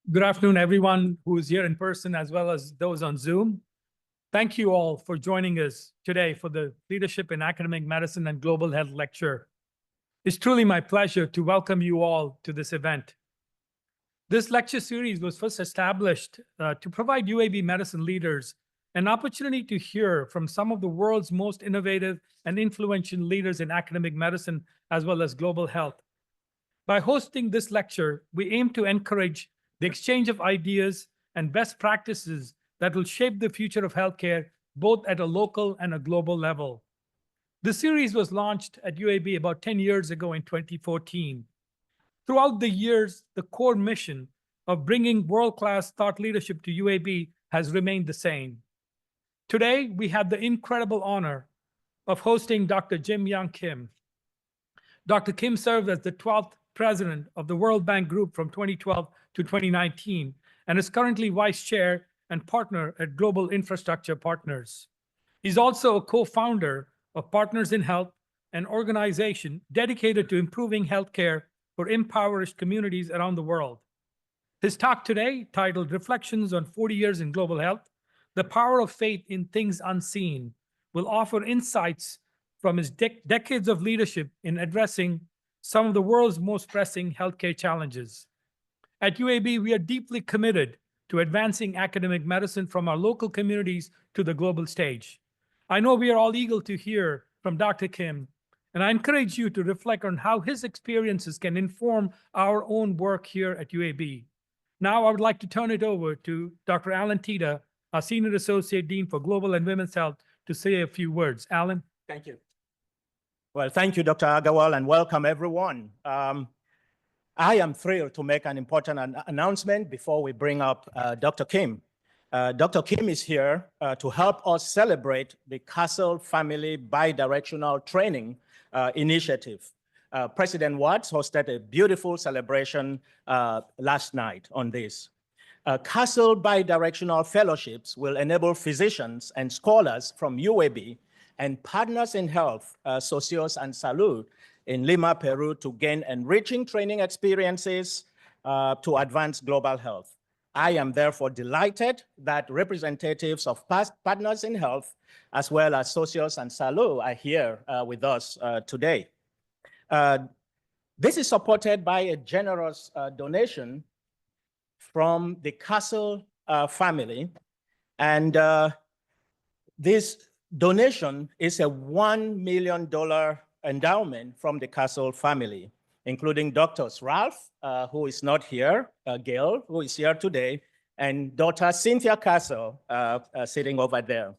Good afternoon, everyone who is here in person as well as those on Zoom. Thank you all for joining us today for the Leadership in Academic Medicine and Global Health lecture. It's truly my pleasure to welcome you all to this event. This lecture series was first established to provide UAB medicine leaders an opportunity to hear from some of the world's most innovative and influential leaders in academic medicine as well as global health. By hosting this lecture, we aim to encourage the exchange of ideas and best practices that will shape the future of healthcare, both at a local and a global level. The series was launched at UAB about 10 years ago in 2014. Throughout the years, the core mission of bringing world-class thought leadership to UAB has remained the same. Today, we have the incredible honor of hosting Dr. Jim Yong Kim. Dr. Kim served as the 12th president of the World Bank Group from 2012 to 2019, and is currently vice chair and partner at Global Infrastructure Partners. He's also a co-founder of Partners in Health, an organization dedicated to improving healthcare for impoverished communities around the world. His talk today, titled Reflections on 40 Years in Global Health, The Power of Faith in Things Unseen, will offer insights from his decades of leadership in addressing some of the world's most pressing healthcare challenges. At UAB, we are deeply committed to advancing academic medicine from our local communities to the global stage. I know we are all eager to hear from Dr. Kim, and I encourage you to reflect on how his experiences can inform our own work here at UAB. Now, I would like to turn it over to Dr. Alan Tita, our Senior Associate Dean for Global and Women's Health, to say a few words. Alan? Thank you. Well, thank you, Dr. Agarwal, and welcome everyone. I am thrilled to make an important announcement before we bring up Dr. Kim. Dr. Kim is here to help us celebrate the Castle Family Bidirectional Training Initiative. President Watts hosted a beautiful celebration last night on this. Castle Bidirectional Fellowships will enable physicians and scholars from UAB and Partners in Health, Socios and Salud in Lima, Peru, to gain enriching training experiences to advance global health. I am therefore delighted that representatives of Partners in Health, as well as Socios and Salud, are here with us today. This is supported by a generous donation from the Castle family, and this donation is a $1 million endowment from the Castle family, including Doctors Ralph, who is not here, Gail, who is here today, and daughter Cynthia Castle, sitting over there.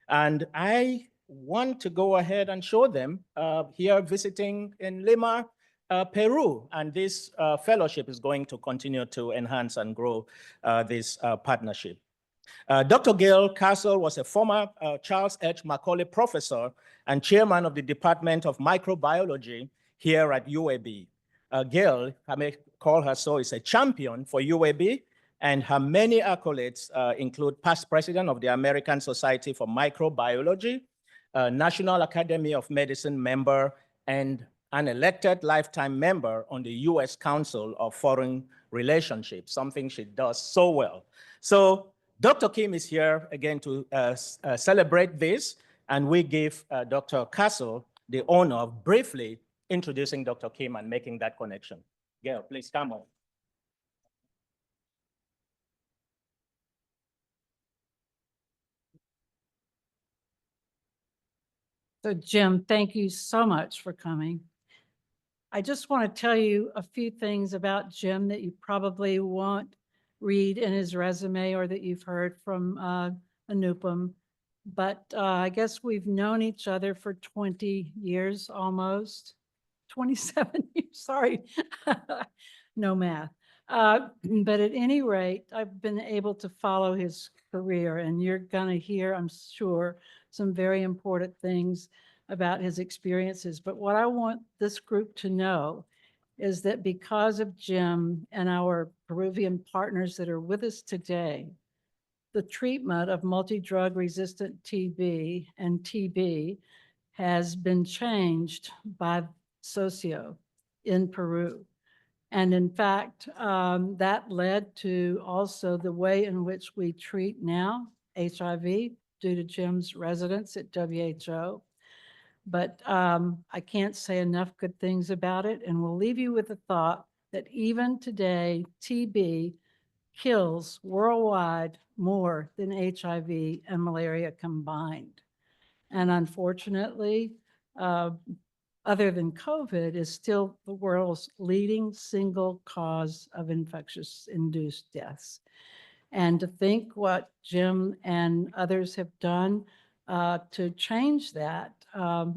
And I want to go ahead and show them here visiting in Lima, Peru, and this fellowship is going to continue to enhance and grow this partnership. Dr. Gail Castle was a former Charles H. Macaulay professor and chairman of the Department of Microbiology here at UAB. Gail, I may call her so, is a champion for UAB, and her many accolades include past president of the American Society for Microbiology, National Academy of Medicine member, and an elected lifetime member on the US Council of Foreign Relationships, something she does so well. So Dr. Kim is here again to celebrate this, and we give Dr. Castle the honor of briefly introducing Dr. Kim and making that connection. Gail, please come on. So Jim, thank you so much for coming. I just want to tell you a few things about Jim that you probably won't read in his resume or that you've heard from Anupam. But I guess we've known each other for 20 years almost. 27 years, sorry. No math. But at any rate, I've been able to follow his career, and you're going to hear, I'm sure, some very important things about his experiences. But what I want this group to know is that because of Jim and our Peruvian partners that are with us today, the treatment of multi-drug resistant TB and TB has been changed by Socio in Peru. And in fact, that led to also the way in which we treat now HIV due to Jim's residence at WHO. But I can't say enough good things about it. And we'll leave you with the thought that even today, TB kills worldwide more than HIV and malaria combined. And unfortunately, other than COVID, is still the world's leading single cause of infectious induced deaths. And to think what Jim and others have done to change that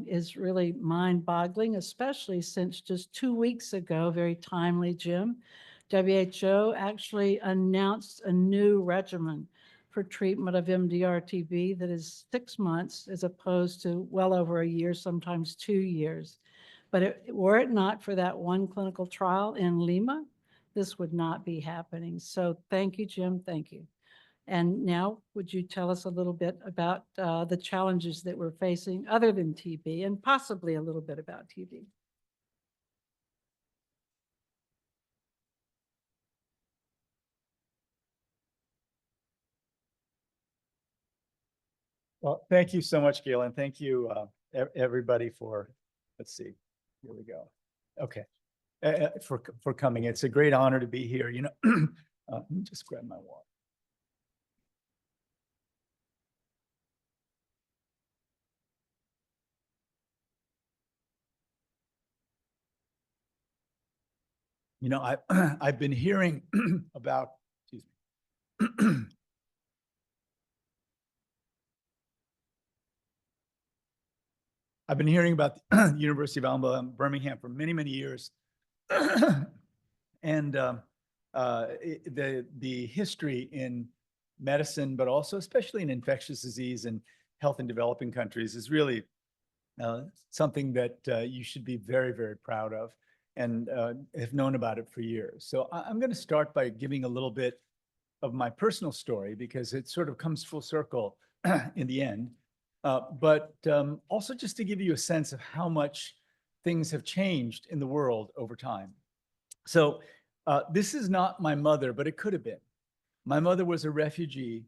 is really mind-boggling, especially since just 2 weeks ago, very timely, Jim, WHO actually announced a new regimen for treatment of MDR-TB that is 6 months as opposed to well over a year, sometimes 2 years. But were it not for that one clinical trial in Lima, this would not be happening. So thank you, Jim. Thank you. And now, would you tell us a little bit about the challenges that we're facing other than TB, and possibly a little bit about TB? Well, thank you so much, Gail, and thank you, everybody for, let's see, here we go. Okay, for coming. It's a great honor to be here. You know, let me just grab my water. You know, I've been hearing about, excuse me. I've been hearing about the University of Alabama, Birmingham for many, many years. And the history in medicine, but also especially in infectious disease and health in developing countries is really something that you should be very, very proud of, and have known about it for years. So I'm going to start by giving a little bit of my personal story, because it sort of comes full circle in the end. But also just to give you a sense of how much things have changed in the world over time. So this is not my mother, but it could have been. My mother was a refugee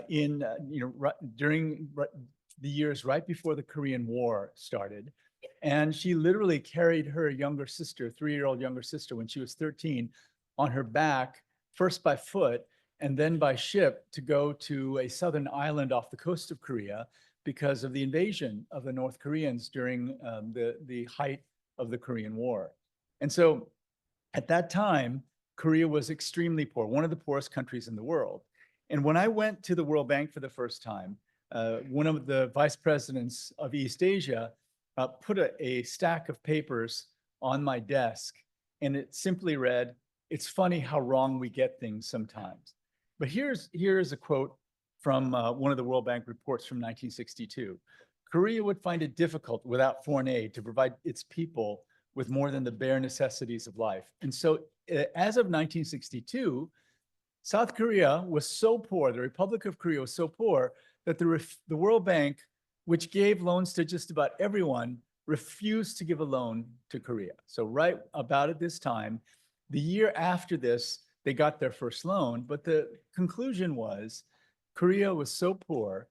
during the years right before the Korean War started. And she literally carried her younger sister, 3-year-old younger sister, when she was 13, on her back, first by foot and then by ship, to go to a southern island off the coast of Korea because of the invasion of the North Koreans during the height of the Korean War. And so at that time, Korea was extremely poor, one of the poorest countries in the world. And when I went to the World Bank for the first time, one of the vice presidents of East Asia put a stack of papers on my desk, and it simply read, "It's funny how wrong we get things sometimes." But here's a quote from one of the World Bank reports from 1962. "Korea would find it difficult without foreign aid to provide its people with more than the bare necessities of life." And so as of 1962, South Korea was so poor, the Republic of Korea was so poor, that the World Bank, which gave loans to just about everyone, refused to give a loan to Korea. So right about at this time, the year after this, they got their first loan, but the conclusion was Korea was so poor,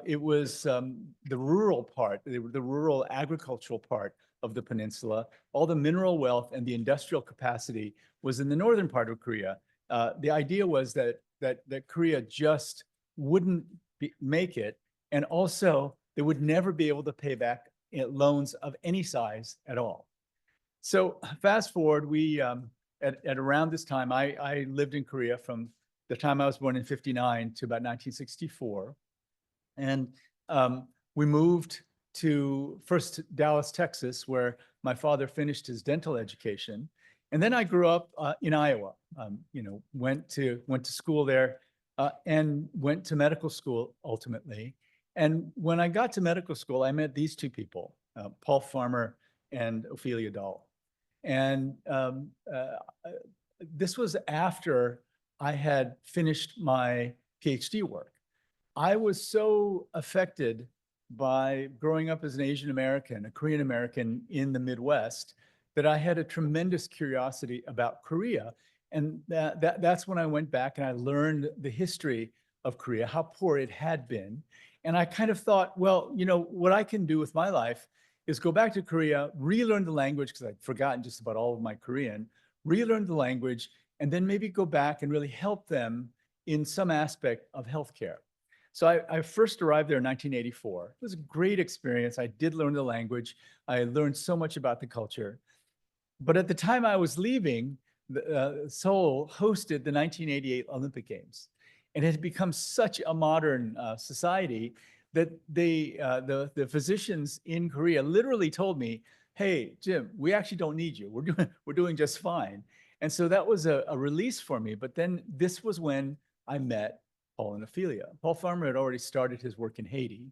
it was the rural part, the rural agricultural part of the peninsula. All the mineral wealth and the industrial capacity was in the northern part of Korea. The idea was that Korea just wouldn't make it, and also they would never be able to pay back loans of any size at all. So fast forward, we at around this time, I lived in Korea from the time I was born in 59 to about 1964, and we moved to first Dallas, Texas, where my father finished his dental education. And then I grew up in Iowa, went to school there and went to medical school ultimately. And when I got to medical school, I met these two people, Paul Farmer and Ophelia Dahl. And this was after I had finished my Ph.D. work. I was so affected by growing up as an Asian American, a Korean American in the Midwest, that I had a tremendous curiosity about Korea. And that's when I went back and I learned the history of Korea, how poor it had been. And I kind of thought, well, you know, what I can do with my life is go back to Korea, relearn the language, because I'd forgotten just about all of my Korean, relearn the language, and then maybe go back and really help them in some aspect of healthcare. So I first arrived there in 1984. It was a great experience. I did learn the language. I learned so much about the culture. But at the time I was leaving, Seoul hosted the 1988 Olympic Games. And it had become such a modern society that the physicians in Korea literally told me, hey, Jim, we actually don't need you. We're doing just fine. And so that was a release for me. But then this was when I met Paul and Ophelia. Paul Farmer had already started his work in Haiti.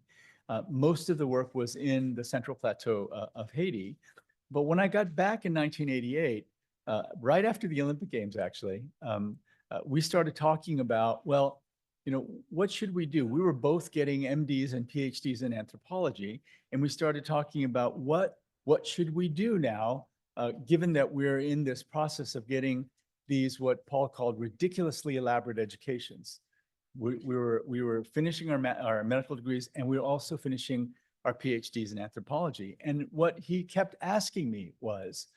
Most of the work was in the Central Plateau of Haiti. But when I got back in 1988, right after the Olympic Games, actually, we started talking about, well, you know, what should we do? We were both getting MDs and PhDs in anthropology, and we started talking about what should we do now, given that we're in this process of getting these, what Paul called ridiculously elaborate educations. We were finishing our medical degrees, and we were also finishing our PhDs in anthropology. And what he kept asking me was,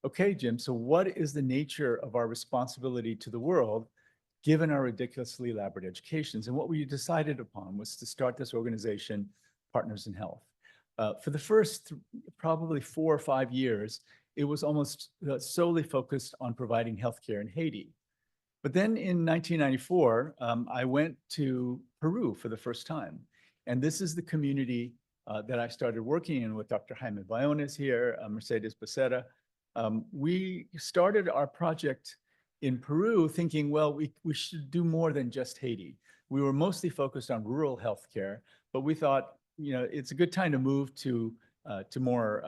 okay, Jim, so what is the nature of our responsibility to the world, given our ridiculously elaborate educations? And what we decided upon was to start this organization, Partners in Health. For the first probably 4 or 5 years, it was almost solely focused on providing healthcare in Haiti. But then in 1994, I went to Peru for the first time. And this is the community that I started working in with Dr. Jaime Bayones here, Mercedes Becerra. We started our project in Peru thinking, well, we should do more than just Haiti. We were mostly focused on rural healthcare, but we thought, you know, it's a good time to move to more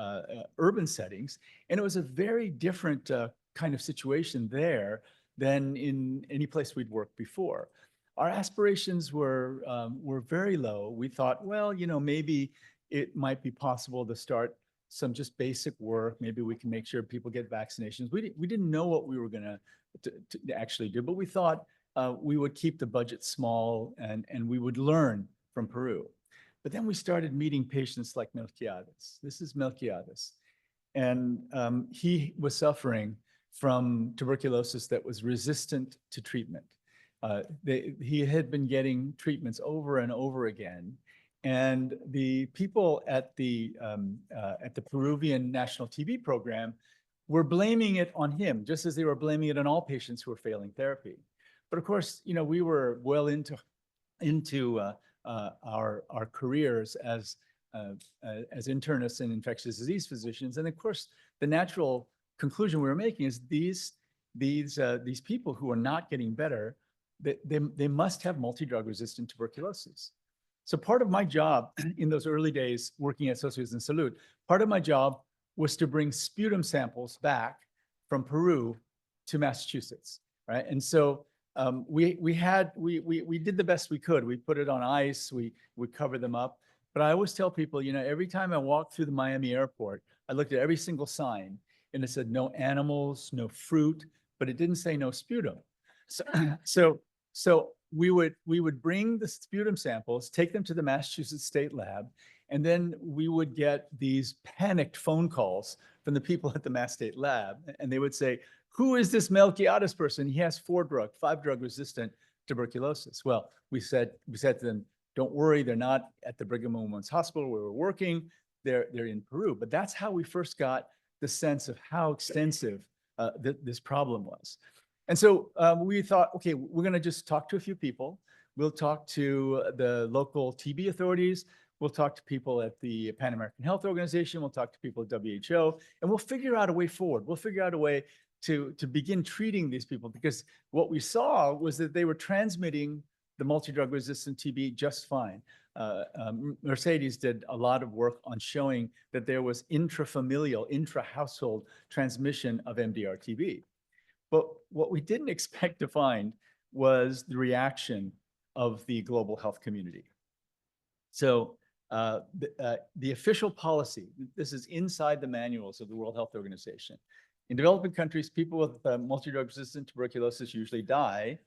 urban settings. And it was a very different kind of situation there than in any place we'd worked before. Our aspirations were very low. We thought, well, you know, maybe it might be possible to start some just basic work. Maybe we can make sure people get vaccinations. We didn't know what we were going to actually do, but we thought we would keep the budget small and we would learn from Peru. But then we started meeting patients like Melquiades. This is Melquiades. And he was suffering from tuberculosis that was resistant to treatment. He had been getting treatments over and over again. And the people at the Peruvian National TB program were blaming it on him, just as they were blaming it on all patients who were failing therapy. But of course, you know, we were well into our careers as internists and infectious disease physicians. And of course, the natural conclusion we were making is these people who are not getting better, they must have multi-drug resistant tuberculosis. So part of my job in those early days working at Socios en Salud, part of my job was to bring sputum samples back from Peru to Massachusetts, right? And so we did the best we could. We put it on ice, we covered them up. But I always tell people, you know, every time I walked through the Miami airport, I looked at every single sign and it said no animals, no fruit, but it didn't say no sputum. So we would bring the sputum samples, take them to the Massachusetts State Lab, and then we would get these panicked phone calls from the people at the Mass State Lab, and they would say, who is this Melquiades person? He has 5 drug resistant tuberculosis. Well, we said to them, don't worry, they're not at the Brigham and Women's Hospital where we're working, they're in Peru. But that's how we first got the sense of how extensive this problem was. And so we thought, okay, we're gonna just talk to a few people. We'll talk to the local TB authorities. We'll talk to people at the Pan American Health Organization. We'll talk to people at WHO, and we'll figure out a way forward. We'll figure out a way to begin treating these people, because what we saw was that they were transmitting the multi-drug resistant TB just fine. Mercedes did a lot of work on showing that there was intrafamilial, intra-household transmission of MDR-TB. But what we didn't expect to find was the reaction of the global health community. So the official policy, this is inside the manuals of the World Health Organization. In developing countries, people with multi-drug resistant tuberculosis usually die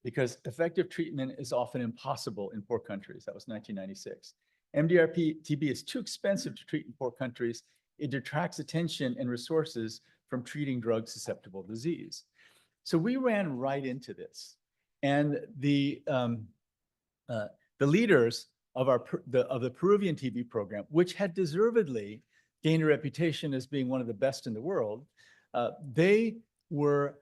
because effective treatment is often impossible in poor countries. That was 1996. MDR-TB is too expensive to treat in poor countries. It detracts attention and resources from treating drug-susceptible disease. So we ran right into this. And the leaders of the Peruvian TB program, which had deservedly gained a reputation as being one of the best in the world, they were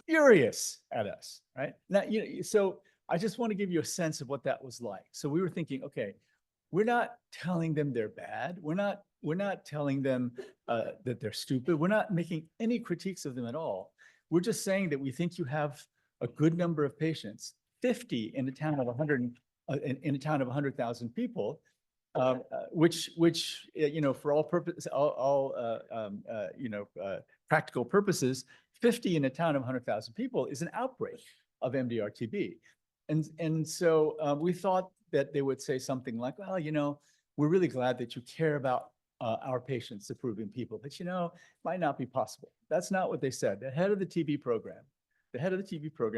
furious at us, right? Now, so I just want to give you a sense of what that was like. So we were thinking, okay, we're not telling them they're bad. We're not telling them that they're stupid. We're not making any critiques of them at all. We're just saying that we think you have a good number of patients, 50 in a town of 100,000 people, which for all purpose, practical purposes, 50 in a town of 100,000 people is an outbreak of MDR-TB. And so we thought that they would say something like, well, we're really glad that you care about our patients, the Peruvian people, but it might not be possible. That's not what they said. The head of the TB program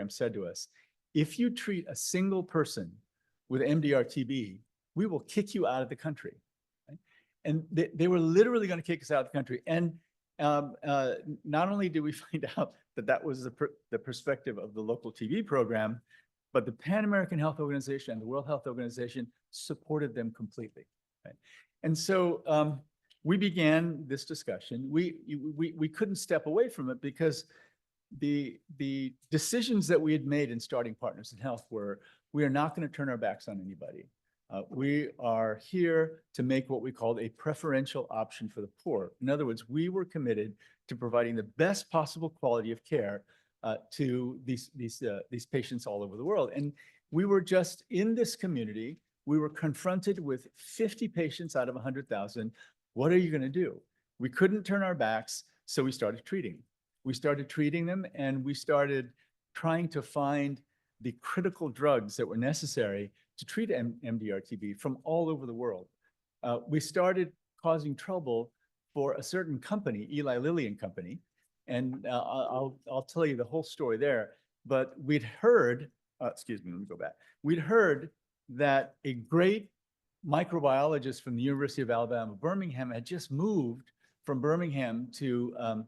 said to us, if you treat a single person with MDR-TB, we will kick you out of the country. Right? And they were literally going to kick us out of the country. And not only did we find out that that was the perspective of the local TB program, but the Pan American Health Organization and the World Health Organization supported them completely. Right? And so we began this discussion. We couldn't step away from it because the decisions that we had made in starting Partners in Health were, we are not going to turn our backs on anybody. We are here to make what we called a preferential option for the poor. In other words, we were committed to providing the best possible quality of care to these patients all over the world. And we were just in this community, we were confronted with 50 patients out of 100,000. What are you going to do? We couldn't turn our backs, so we started treating. We started treating them, and we started trying to find the critical drugs that were necessary to treat MDR-TB from all over the world. We started causing trouble for a certain company, Eli Lilly and Company, and I'll tell you the whole story there. But we'd heard, excuse me, let me go back. We'd heard that a great microbiologist from the University of Alabama, Birmingham, had just moved from Birmingham to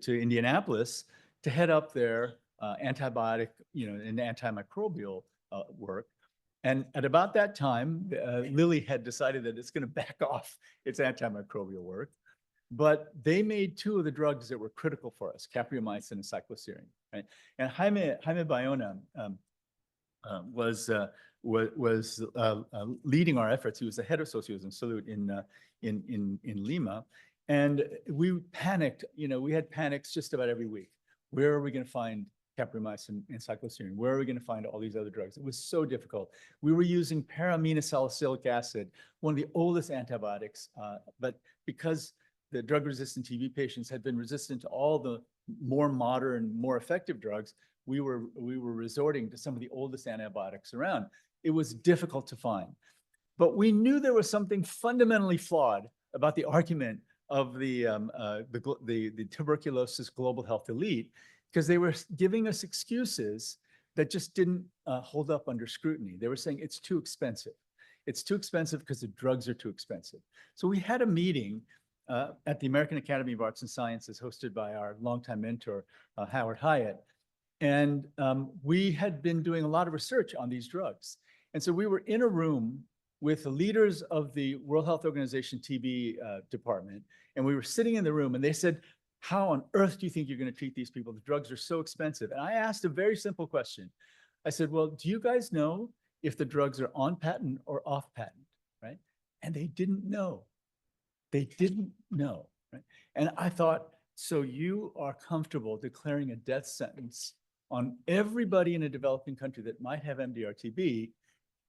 Indianapolis to head up their antibiotic, and antimicrobial work. And at about that time, Lilly had decided that it's going to back off its antimicrobial work. But they made two of the drugs that were critical for us, capreomycin and cycloserine. Right? And Jaime Bayona was leading our efforts. He was the head of Socios and Salud in Lima. And we panicked. We had panics just about every week. Where are we going to find capreomycin and cycloserine? Where are we going to find all these other drugs? It was so difficult. We were using para-aminosalicylic acid, one of the oldest antibiotics, but because the drug-resistant TB patients had been resistant to all the more modern, more effective drugs, we were resorting to some of the oldest antibiotics around. It was difficult to find. But we knew there was something fundamentally flawed about the argument of the tuberculosis global health elite, because they were giving us excuses that just didn't hold up under scrutiny. They were saying it's too expensive. It's too expensive because the drugs are too expensive. So we had a meeting at the American Academy of Arts and Sciences hosted by our longtime mentor, Howard Hyatt. And we had been doing a lot of research on these drugs. And so we were in a room with the leaders of the World Health Organization TB department. And we were sitting in the room and they said, how on earth do you think you're going to treat these people? The drugs are so expensive. And I asked a very simple question. I said, well, do you guys know if the drugs are on patent or off patent, right? And they didn't know. They didn't know, right? And I thought, so you are comfortable declaring a death sentence on everybody in a developing country that might have MDR-TB,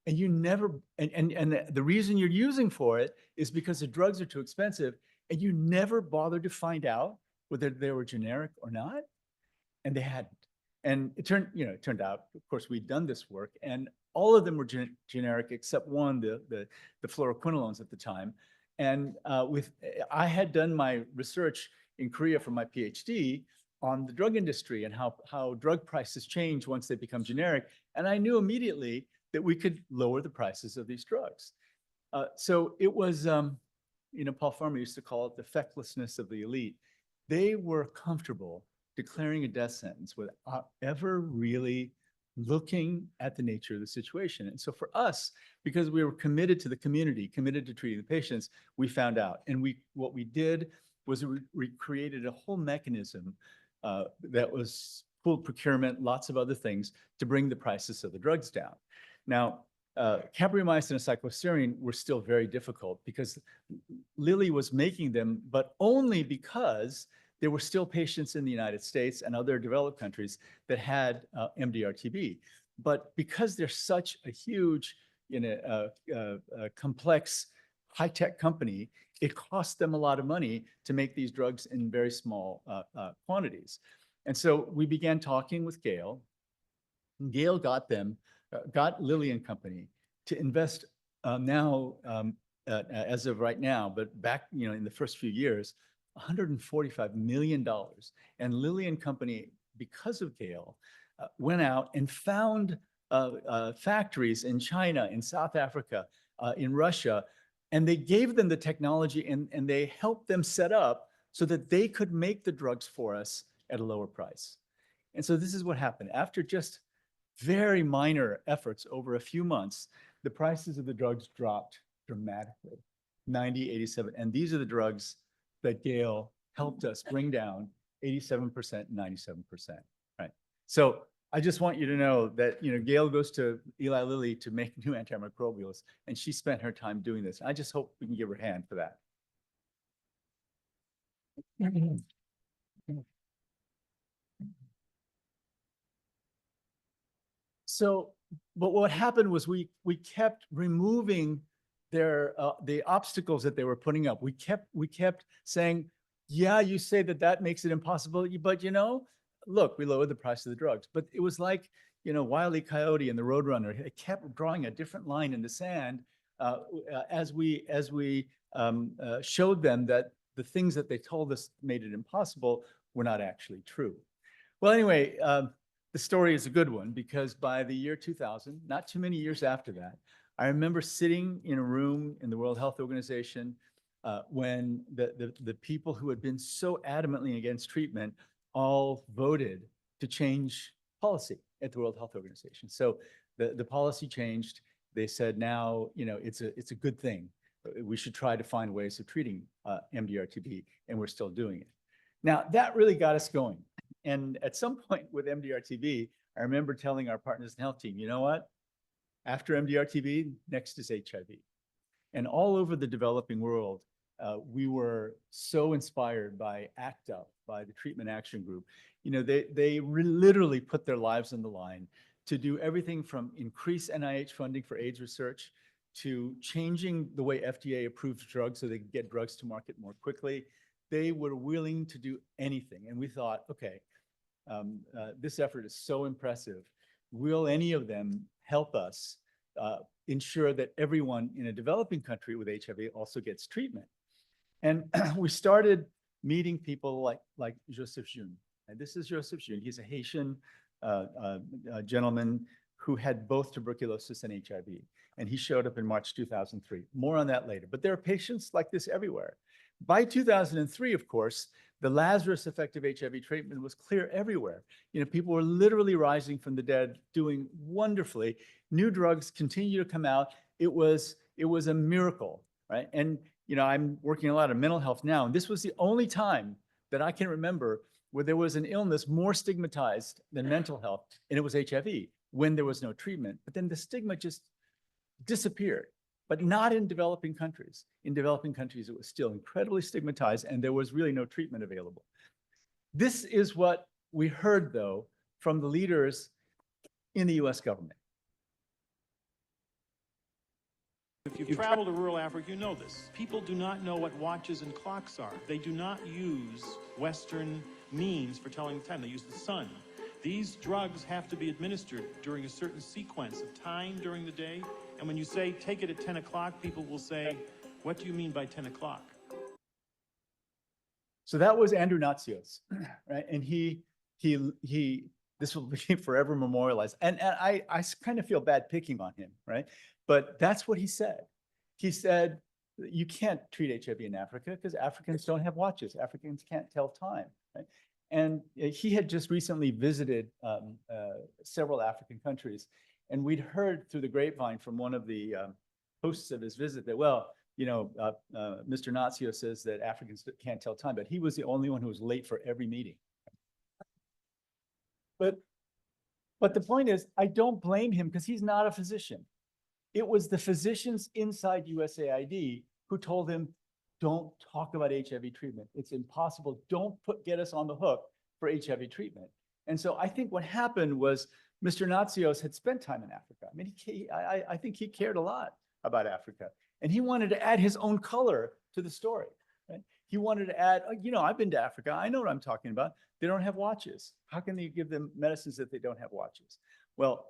and you never, and the reason you're using for it is because the drugs are too expensive, and you never bothered to find out whether they were generic or not, and they hadn't. And it turned out, of course, course, we'd done this work, and all of them were generic except one, the fluoroquinolones at the time. And I had done my research in Korea for my PhD on the drug industry and how drug prices change once they become generic. And I knew immediately that we could lower the prices of these drugs. So it was, Paul Farmer used to call it the fecklessness of the elite. They were comfortable declaring a death sentence without ever really looking at the nature of the situation. And so for us, because we were committed to the community, committed to treating the patients, we found out. And what we did was we created a whole mechanism that was pooled procurement, lots of other things to bring the prices of the drugs down. Now, caprimycin and cycloserine were still very difficult because Lilly was making them, but only because there were still patients in the United States and other developed countries that had MDR-TB. But because they're such a huge, complex, high-tech company, it cost them a lot of money to make these drugs in very small quantities. And so we began talking with Gail. Gail got Lilly and Company to invest as of right now, but back in the first few years, $145 million. And Lilly and Company, because of Gail, went out and found factories in China, in South Africa, in Russia, and they gave them the technology and they helped them set up so that they could make the drugs for us at a lower price. And so this is what happened. After just very minor efforts over a few months, the prices of the drugs dropped dramatically, 90, 87. And these are the drugs that Gail helped us bring down 87%, 97%, right? So I just want you to know that, Gail goes to Eli Lilly to make new antimicrobials, and she spent her time doing this. I just hope we can give her a hand for that. So, but what happened was we kept removing the obstacles that they were putting up. We kept saying, yeah, you say that makes it impossible, but look, we lowered the price of the drugs. But it was like, Wile E. Coyote and the Roadrunner. It kept drawing a different line in the sand as we showed them that the things that they told us made it impossible were not actually true. Well, anyway, the story is a good one because by the year 2000, not too many years after that, I remember sitting in a room in the World Health Organization when the people who had been so adamantly against treatment all voted to change policy at the World Health Organization. So the policy changed. They said now, it's a good thing. We should try to find ways of treating MDR-TB, and we're still doing it. Now, that really got us going. And at some point with MDR-TB, I remember telling our partners in health team, you know what? After MDR-TB, next is HIV. And all over the developing world, we were so inspired by ACT UP, by the Treatment Action Group. They literally put their lives on the line to do everything from increase NIH funding for AIDS research to changing the way FDA approves drugs so they can get drugs to market more quickly. They were willing to do anything. And we thought, okay, this effort is so impressive. Will any of them help us ensure that everyone in a developing country with HIV also gets treatment? And we started meeting people like Joseph Jun. And this is Joseph Jun. He's a Haitian gentleman who had both tuberculosis and HIV. And he showed up in March 2003. More on that later. But there are patients like this everywhere. By 2003, of course, the Lazarus effect of HIV treatment was clear everywhere. People were literally rising from the dead, doing wonderfully. New drugs continue to come out. It was a miracle, right? And I'm working a lot of mental health now, and this was the only time that I can remember where there was an illness more stigmatized than mental health, and it was HIV when there was no treatment. But then the stigma just disappeared. But not in developing countries. In developing countries, it was still incredibly stigmatized and there was really no treatment available. This is what we heard, though, from the leaders in the US government. If you've traveled to rural Africa, you know this. People do not know what watches and clocks are. They do not use Western means for telling the time. They use the sun. These drugs have to be administered during a certain sequence of time during the day. And when you say take it at 10 o'clock, people will say, what do you mean by 10 o'clock? So that was Andrew Natsios, right? And this will be forever memorialized. And I kind of feel bad picking on him, right? But that's what he said. He said, you can't treat HIV in Africa because Africans don't have watches. Africans can't tell time, right? And he had just recently visited several African countries. And we'd heard through the grapevine from one of the hosts of his visit that, well, you know, Mr. Natsio says that Africans can't tell time, but he was the only one who was late for every meeting. But the point is, I don't blame him because he's not a physician. It was the physicians inside USAID who told him, don't talk about HIV treatment. It's impossible. Don't get us on the hook for HIV treatment. And so I think what happened was Mr. Natsios had spent time in Africa. I mean, I think he cared a lot about Africa. And he wanted to add his own color to the story. Right? He wanted to add, you know, I've been to Africa. I know what I'm talking about. They don't have watches. How can they give them medicines if they don't have watches? Well,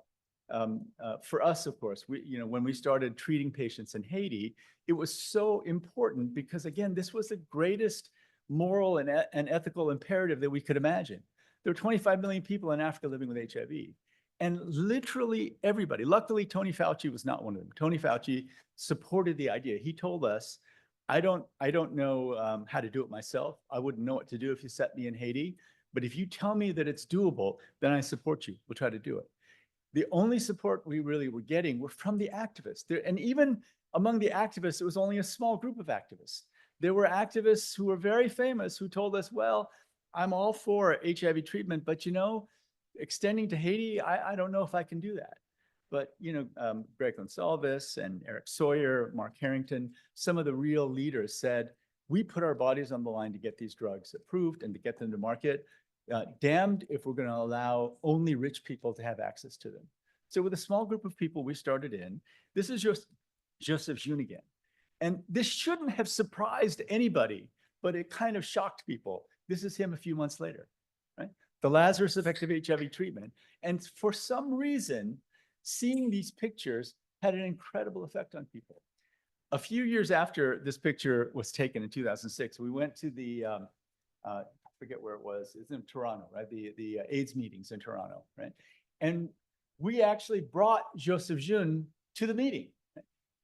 for us, of course, when we started treating patients in Haiti, it was so important because, again, this was the greatest moral and ethical imperative that we could imagine. There were 25 million people in Africa living with HIV. And literally everybody, luckily, Tony Fauci was not one of them. Tony Fauci supported the idea. He told us, I don't know how to do it myself. I wouldn't know what to do if you set me in Haiti. But if you tell me that it's doable, then I support you. We'll try to do it. The only support we really were getting were from the activists. And even among the activists, it was only a small group of activists. There were activists who were very famous who told us, well, I'm all for HIV treatment, but you know, extending to Haiti, I don't know if I can do that. But you know, Greg Gonsalves and Eric Sawyer, Mark Harrington, some of the real leaders said, we put our bodies on the line to get these drugs approved and to get them to market. Damned if we're going to allow only rich people to have access to them. So with a small group of people we started in, this is just Joseph June again. And this shouldn't have surprised anybody, but it kind of shocked people. This is him a few months later, right? The Lazarus effect of HIV treatment. And for some reason, seeing these pictures had an incredible effect on people. A few years after this picture was taken in 2006, we went to the, I forget where it was, it's in Toronto, right? The AIDS meetings in Toronto, right? And we actually brought Joseph June to the meeting.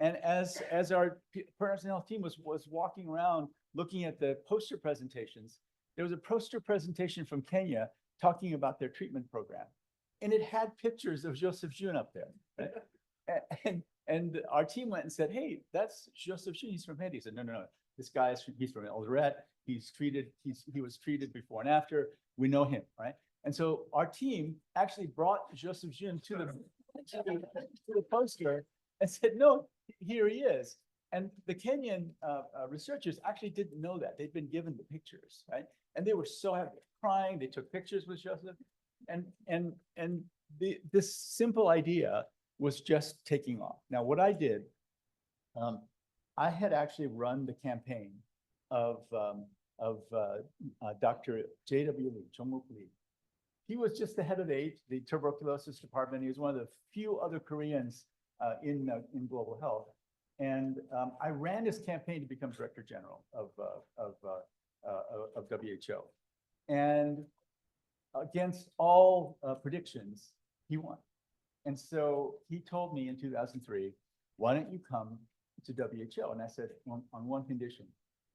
And as our personnel team was walking around looking at the poster presentations, there was a poster presentation from Kenya talking about their treatment program. And it had pictures of Joseph June up there. Right? And our team went and said, hey, that's Joseph June, he's from Haiti. He said, no, this guy he's from Eldoret. He was treated before and after. We know him, right? And so our team actually brought Joseph June to the poster and said, no, here he is. And the Kenyan researchers actually didn't know that. They'd been given the pictures, right? And they were so happy, crying. They took pictures with Joseph. And this simple idea was just taking off. Now, what I did, I had actually run the campaign of Dr. J.W. Lee, Jong-Wook Lee. He was just the head of the tuberculosis department. He was one of the few other Koreans in global health. And I ran his campaign to become Director General of WHO. And against all predictions, he won. And so he told me in 2003, why don't you come to WHO? And I said, on one condition,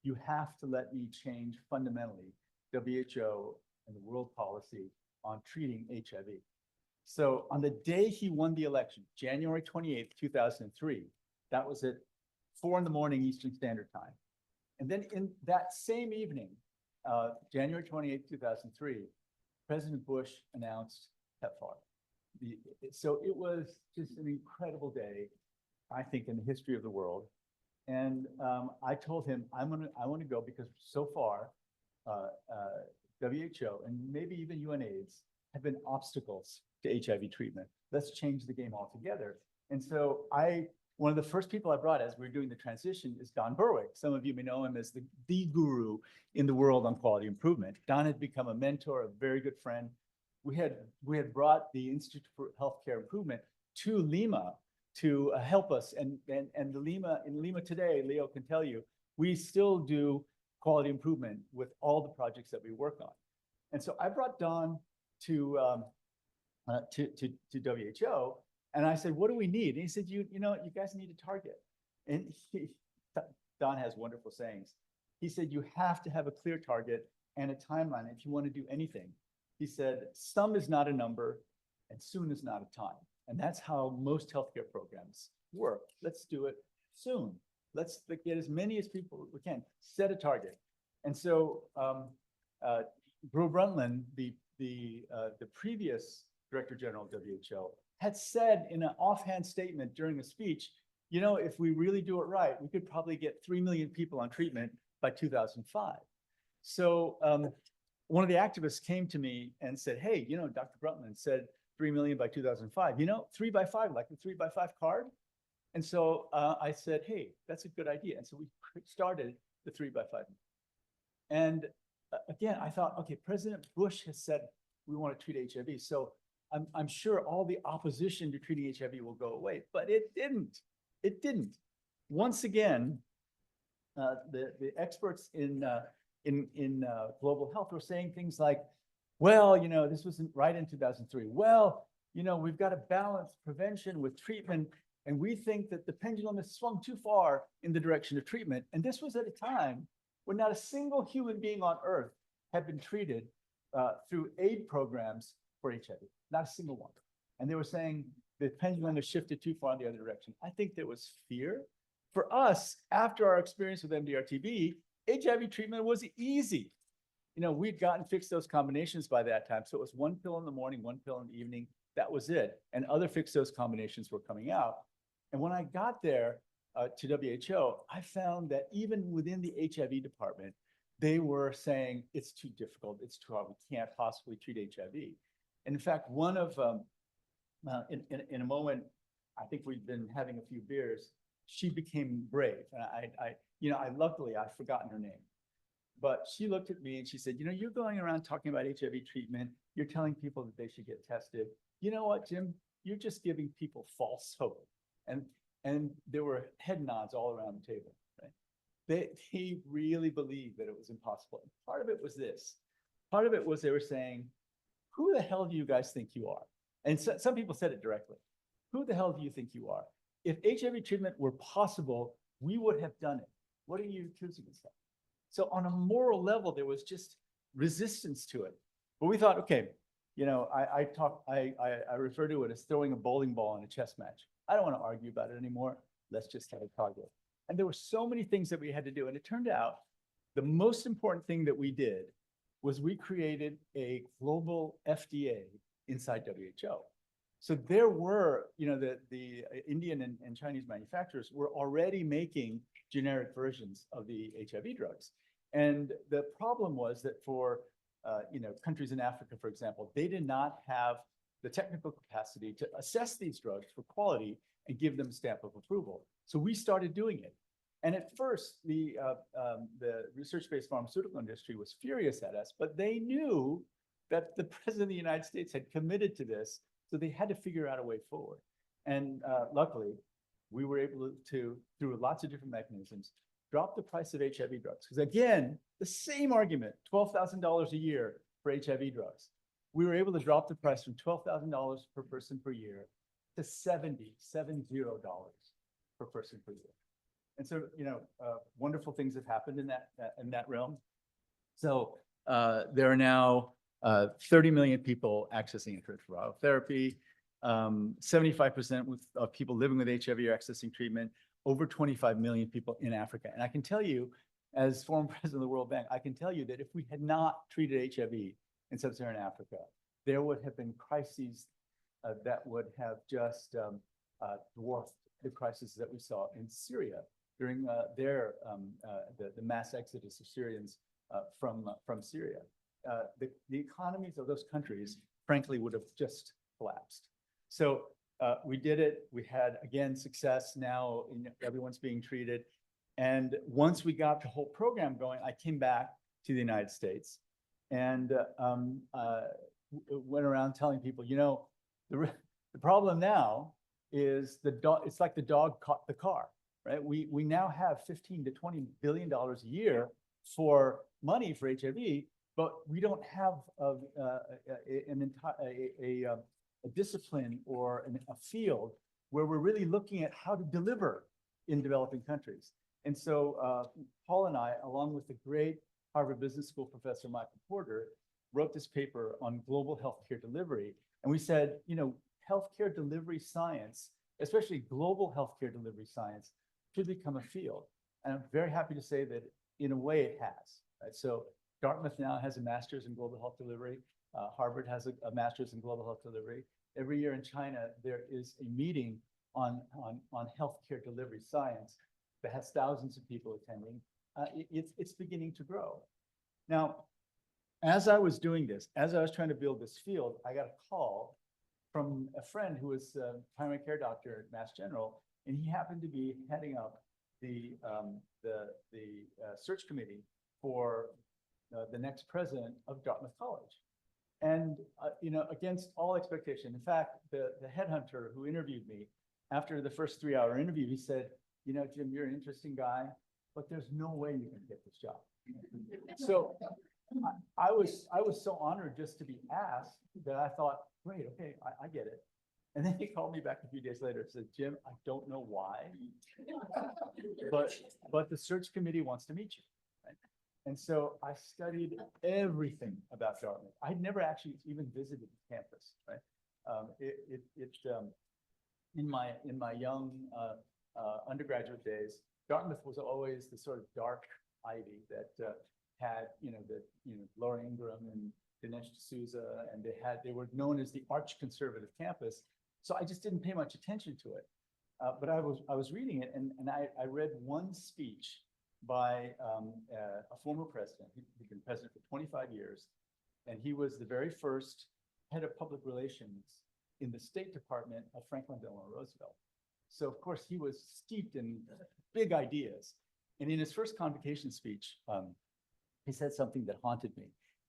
you have to let me change fundamentally WHO and the world policy on treating HIV. So on the day he won the election, January 28th, 2003, that was at 4 a.m. Eastern Standard Time. And then in that same evening, January 28th, 2003, President Bush announced PEPFAR. So it was just an incredible day, I think, in the history of the world. And I told him, I want to go because so far, WHO and maybe even UNAIDS have been obstacles to HIV treatment. Let's change the game altogether. And so one of the first people I brought as we were doing the transition is Don Berwick. Some of you may know him as the guru in the world on quality improvement. Don had become a mentor, a very good friend. we had brought the Institute for Healthcare Improvement to Lima to help us. And in Lima today, Leo can tell you, we still do quality improvement with all the projects that we work on. And so I brought Don to WHO, and I said, what do we need? And he said, you guys need a target. And Don has wonderful sayings. He said, you have to have a clear target and a timeline if you want to do anything. He said, some is not a number and soon is not a time. And that's how most healthcare programs work. Let's do it soon. Let's get as many as people as we can, set a target. And so Gro Brundtland, the previous Director General of WHO, had said in an offhand statement during a speech, if we really do it right, we could probably get 3 million people on treatment by 2005. So one of the activists came to me and said, hey, Dr. Brundtland said 3 million by 2005, 3 by 5, like the 3 by 5 card. And so I said, hey, that's a good idea. And so we started the 3 by 5. And again, I thought, okay, President Bush has said we want to treat HIV. So I'm sure all the opposition to treating HIV will go away, but it didn't. It didn't. Once again, the experts in global health were saying things like, well, this wasn't right in 2003. Well, we've got to balance prevention with treatment. And we think that the pendulum has swung too far in the direction of treatment. And this was at a time when not a single human being on earth had been treated through aid programs for HIV, not a single one. And they were saying the pendulum has shifted too far in the other direction. I think there was fear. For us, after our experience with MDR-TB, HIV treatment was easy. We'd gotten fixed dose combinations by that time. So it was 1 pill in the morning, 1 pill in the evening. That was it. And other fixed dose combinations were coming out. And when I got there to WHO, I found that even within the HIV department, they were saying it's too difficult, it's too hard, we can't possibly treat HIV. And in fact, one of, in a moment, I think we'd been having a few beers, she became brave. And luckily I've forgotten her name. But she looked at me and she said, you're going around talking about HIV treatment. You're telling people that they should get tested. You know what, Jim? You're just giving people false hope. And there were head nods all around the table, right? They really believed that it was impossible. And part of it was this. Part of it was they were saying, who the hell do you guys think you are? And so, some people said it directly. Who the hell do you think you are? If HIV treatment were possible, we would have done it. What are you accusing us of? So on a moral level, there was just resistance to it. But we thought, okay, I refer to it as throwing a bowling ball in a chess match. I don't want to argue about it anymore. Let's just have a target. And there were so many things that we had to do. And it turned out the most important thing that we did was we created a global FDA inside WHO. So there were, the Indian and Chinese manufacturers were already making generic versions of the HIV drugs. And the problem was that for, countries in Africa, for example, they did not have the technical capacity to assess these drugs for quality and give them a stamp of approval. So we started doing it. And at first, the research-based pharmaceutical industry was furious at us, but they knew that the President of the United States had committed to this, so they had to figure out a way forward. And luckily, we were able to, through lots of different mechanisms, drop the price of HIV drugs. Because again, the same argument, $12,000 a year for HIV drugs. We were able to drop the price from $12,000 per person per year to $70 per person per year. And so, wonderful things have happened in that realm. So there are now 30 million people accessing antiretroviral therapy. 75% of people living with HIV are accessing treatment. Over 25 million people in Africa. And I can tell you, as former president of the World Bank, I can tell you that if we had not treated HIV in sub-Saharan Africa, there would have been crises that would have just dwarfed the crisis that we saw in Syria during the mass exodus of Syrians from Syria. The economies of those countries, frankly, would have just collapsed. So we did it. We had, again, success. Now everyone's being treated. And once we got the whole program going, I came back to the United States. And went around telling people, the problem now is the dog, it's like the dog caught the car, right? We now have 15 to 20 billion dollars a year for money for HIV, but we don't have an entire a discipline or a field where we're really looking at how to deliver in developing countries. And so Paul and I, along with the great Harvard Business School professor Michael Porter, wrote this paper on global healthcare delivery. And we said, healthcare delivery science, especially global healthcare delivery science, should become a field. And I'm very happy to say that in a way it has. Right? So Dartmouth now has a master's in global health delivery. Harvard has a master's in global health delivery. Every year in China, there is a meeting on healthcare delivery science that has thousands of people attending. It's beginning to grow. Now, as I was doing this, as I was trying to build this field, I got a call from a friend who was a primary care doctor at Mass General, and he happened to be heading up the search committee for the next president of Dartmouth College. And, against all expectation, in fact, the headhunter who interviewed me, after the first 3-hour interview, he said, Jim, you're an interesting guy, but there's no way you're going to get this job. So I was so honored just to be asked that I thought, great, okay, I get it. And then he called me back a few days later and said, Jim, I don't know why, but the search committee wants to meet you. Right? And so I studied everything about Dartmouth. I'd never actually even visited the campus. Right? In my young undergraduate days, Dartmouth was always the sort of dark ivy that had, Laura Ingraham and Dinesh D'Souza, and they were known as the arch conservative campus. So I just didn't pay much attention to it. But I was reading it, and I read one speech by a former president. He'd been president for 25 years, and he was the very first head of public relations in the State Department of Franklin Delano Roosevelt. So of course he was steeped in big ideas. And in his first convocation speech, he said something that haunted me.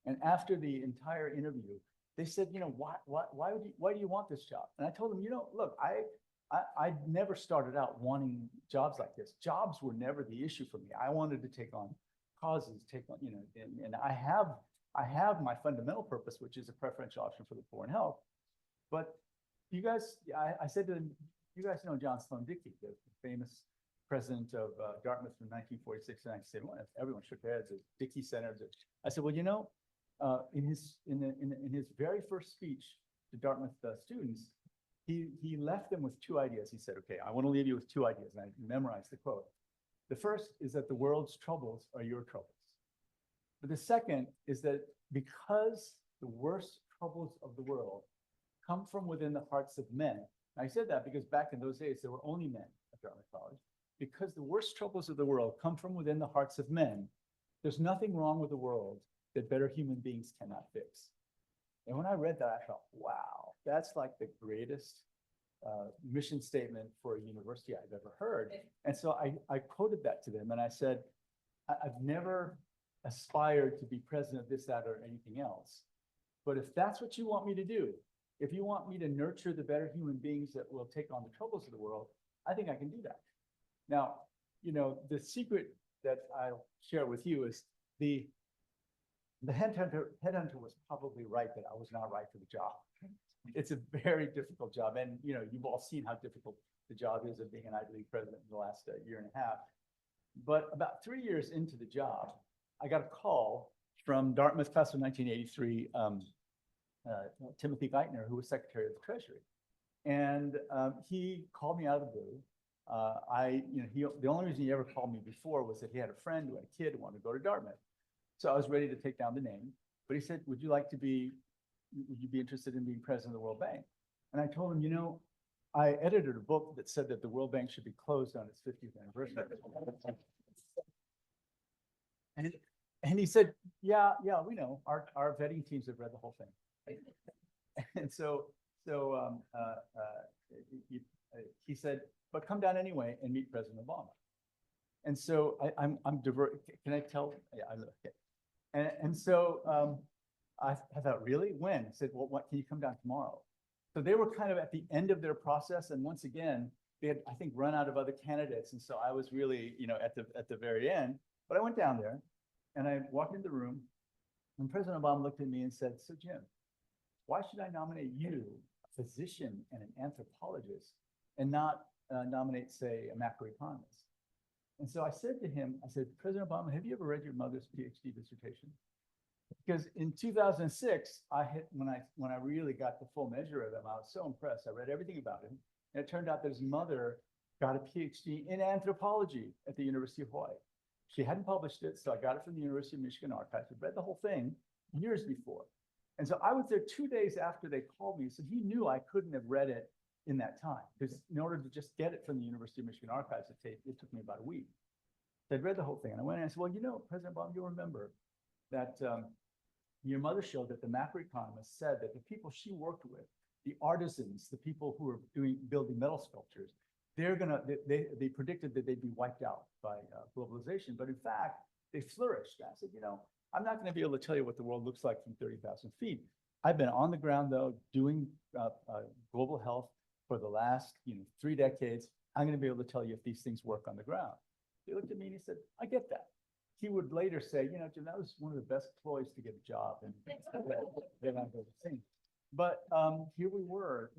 And after the entire interview, they said, why do you want this job? And I told them, look, I never started out wanting jobs like this. Jobs were never the issue for me. I wanted to take on causes, and I have my fundamental purpose, which is a preferential option for the poor and health. But you guys, I said to them, you guys know John Sloan Dickey, the famous president of Dartmouth from 1946 to 1971. Everyone shook their heads. Dickey Center. I said, well, in his very first speech to Dartmouth students, he left them with two ideas. He said, okay, I want to leave you with two ideas. And I memorized the quote. The first is that the world's troubles are your troubles. But the second is that because the worst troubles of the world come from within the hearts of men. And I said that because back in those days, there were only men at Dartmouth College. Because the worst troubles of the world come from within the hearts of men, there's nothing wrong with the world that better human beings cannot fix. And when I read that, I thought, wow, that's like the greatest mission statement for a university I've ever heard. And so I quoted that to them, and I said, I've never aspired to be president of this, that, or anything else. But if that's what you want me to do, if you want me to nurture the better human beings that will take on the troubles of the world, I think I can do that. Now, the secret that I'll share with you is the headhunter was probably right that I was not right for the job. It's a very difficult job. And, you've all seen how difficult the job is of being an Ivy League president in the last year and a half. But about 3 years into the job, I got a call from Dartmouth class of 1983, Timothy Geithner, who was Secretary of the Treasury. And he called me out of the blue. The only reason he ever called me before was that he had a friend who had a kid who wanted to go to Dartmouth. So I was ready to take down the name, but he said, would you be interested in being president of the World Bank? And I told him, I edited a book that said that the World Bank should be closed on its 50th anniversary. And he said, yeah, we know. Our vetting teams have read the whole thing. And so he said, but come down anyway and meet President Obama. And so I'm diverted. Can I tell? Yeah, okay. And so I thought, really? When? He said, well, what, can you come down tomorrow? So they were kind of at the end of their process. And once again, they had, I think, run out of other candidates. And so I was really, at the very end. But I went down there and I walked into the room and President Obama looked at me and said, so Jim, why should I nominate you, a physician and an anthropologist, and not nominate, say, a macroeconomist? And so I said to him, I said, President Obama, have you ever read your mother's PhD dissertation? Because in 2006, when I really got the full measure of him, I was so impressed. I read everything about him. And it turned out that his mother got a PhD in anthropology at the University of Hawaii. She hadn't published it, so I got it from the University of Michigan Archives. I read the whole thing years before. And so I was there 2 days after they called me. So he knew I couldn't have read it in that time, because in order to just get it from the University of Michigan Archives, it took me about a week. So I'd read the whole thing. And I went in and I said, well, President Obama, you'll remember that your mother showed that the macroeconomist said that the people she worked with, the artisans, the people who were building metal sculptures, they predicted that they'd be wiped out by globalization. But in fact, they flourished. I said, I'm not going to be able to tell you what the world looks like from 30,000 feet. I've been on the ground, though, doing global health for the last 3 decades. I'm going to be able to tell you if these things work on the ground. He looked at me and he said, I get that. He would later say, Jim, that was one of the best ploys to get a job. And then I go to sing. But here we were,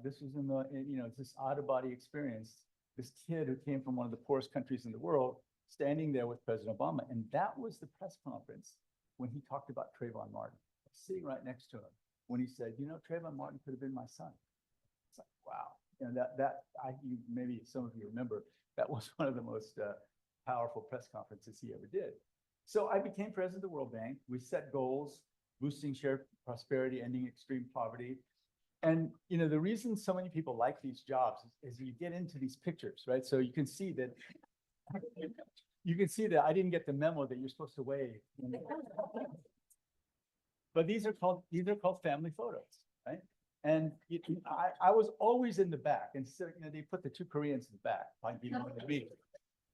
this was in the, it's this out-of-body experience. This kid who came from one of the poorest countries in the world, standing there with President Obama. And that was the press conference when he talked about Trayvon Martin, sitting right next to him, when he said, Trayvon Martin could have been my son. It's like, wow. Maybe some of you remember, that was one of the most powerful press conferences he ever did. So I became president of the World Bank. We set goals, boosting shared prosperity, ending extreme poverty. And the reason so many people like these jobs is you get into these pictures, right? So you can see that I didn't get the memo that you're supposed to wave. But these are called family photos, right? And I was always in the back, and so they put the 2 Koreans in the back.